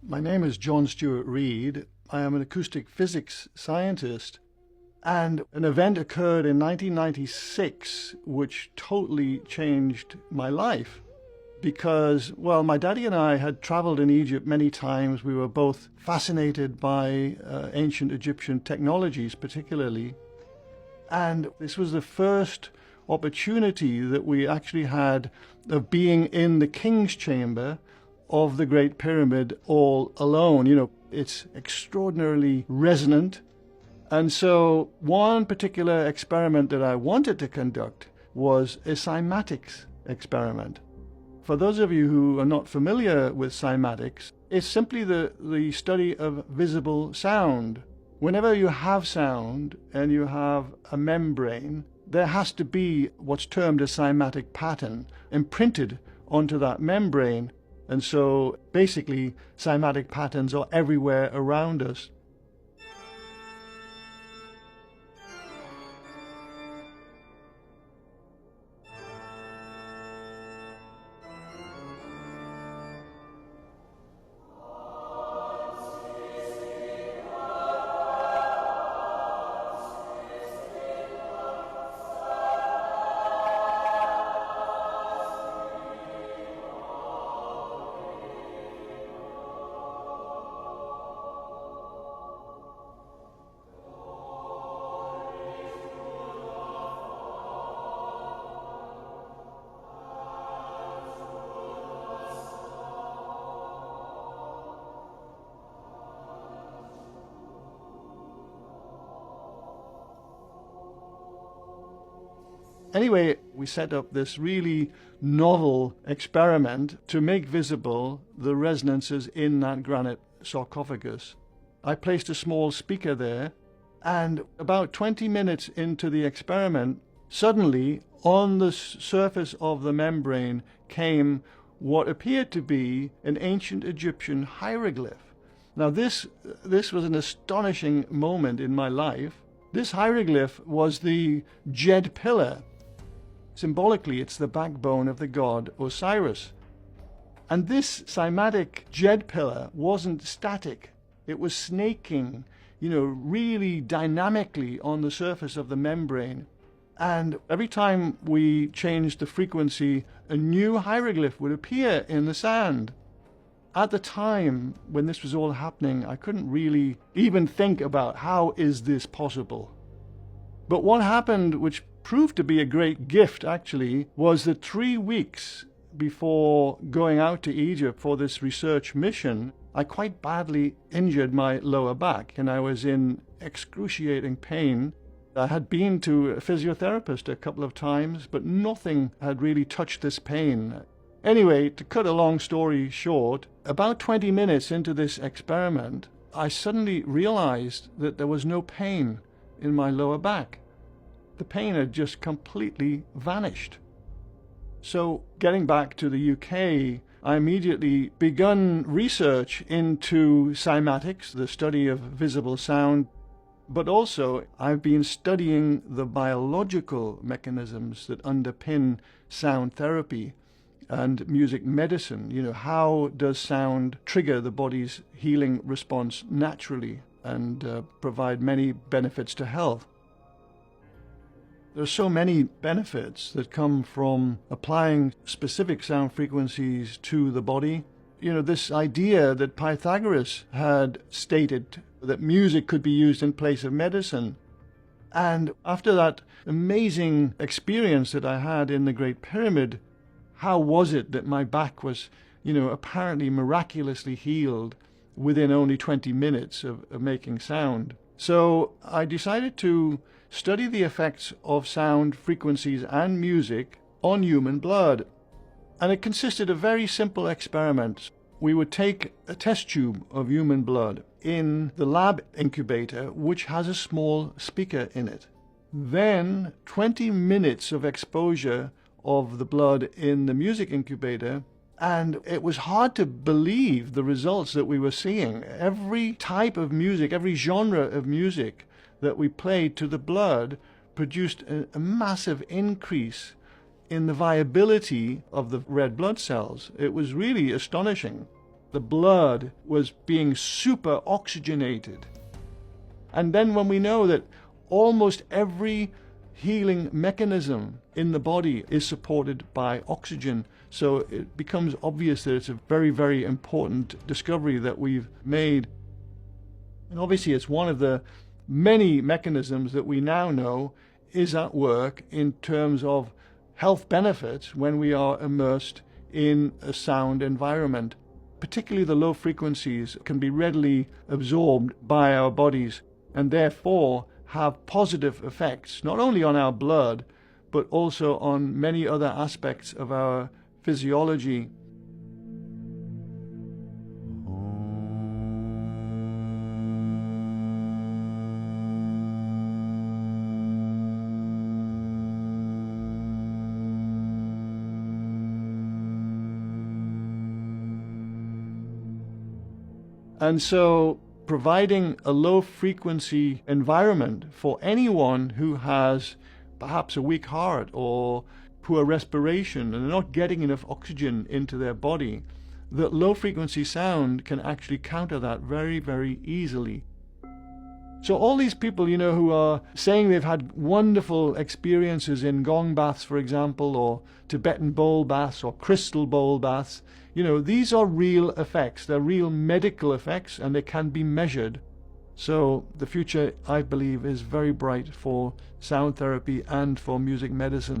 My name is John Stuart Reid. I am an acoustic physics scientist, and an event occurred in 1996 which totally changed my life because, well, my daddy and I had traveled in Egypt many times. We were both fascinated by ancient Egyptian technologies particularly, and this was the first opportunity that we actually had of being in the king's chamber of the Great Pyramid all alone. It's extraordinarily resonant. And so one particular experiment that I wanted to conduct was a cymatics experiment. For those of you who are not familiar with cymatics, it's simply the study of visible sound. Whenever you have sound and you have a membrane, there has to be what's termed a cymatic pattern imprinted onto that membrane. And so basically, cymatic patterns are everywhere around us. Anyway, we set up this really novel experiment to make visible the resonances in that granite sarcophagus. I placed a small speaker there, and about 20 minutes into the experiment, suddenly on the surface of the membrane came what appeared to be an ancient Egyptian hieroglyph. Now this was an astonishing moment in my life. This hieroglyph was the Djed pillar. Symbolically, it's the backbone of the god Osiris. And this cymatic Djed pillar wasn't static. It was snaking, really dynamically on the surface of the membrane. And every time we changed the frequency, a new hieroglyph would appear in the sand. At the time when this was all happening, I couldn't really even think about how is this possible. But what happened, which proved to be a great gift actually, was that 3 weeks before going out to Egypt for this research mission, I quite badly injured my lower back and I was in excruciating pain. I had been to a physiotherapist a couple of times, but nothing had really touched this pain. Anyway, to cut a long story short, about 20 minutes into this experiment, I suddenly realized that there was no pain in my lower back. The pain had just completely vanished. So getting back to the UK, I immediately begun research into cymatics, the study of visible sound, but also I've been studying the biological mechanisms that underpin sound therapy and music medicine. How does sound trigger the body's healing response naturally and provide many benefits to health? There are so many benefits that come from applying specific sound frequencies to the body. This idea that Pythagoras had stated that music could be used in place of medicine. And after that amazing experience that I had in the Great Pyramid, how was it that my back was, apparently miraculously healed within only 20 minutes of making sound? So I decided to study the effects of sound frequencies and music on human blood. And it consisted of very simple experiments. We would take a test tube of human blood in the lab incubator, which has a small speaker in it. Then 20 minutes of exposure of the blood in the music incubator, and it was hard to believe the results that we were seeing. Every type of music, every genre of music that we played to the blood produced a massive increase in the viability of the red blood cells. It was really astonishing. The blood was being super oxygenated. And then when we know that almost every healing mechanism in the body is supported by oxygen, so it becomes obvious that it's a very, very important discovery that we've made. And obviously it's one of the many mechanisms that we now know is at work in terms of health benefits when we are immersed in a sound environment. Particularly the low frequencies can be readily absorbed by our bodies and therefore have positive effects not only on our blood but also on many other aspects of our physiology. And so providing a low frequency environment for anyone who has perhaps a weak heart or poor respiration and they're not getting enough oxygen into their body, that low frequency sound can actually counter that very, very easily. So all these people, who are saying they've had wonderful experiences in gong baths, for example, or Tibetan bowl baths or crystal bowl baths, these are real effects. They're real medical effects and they can be measured. So the future, I believe, is very bright for sound therapy and for music medicine.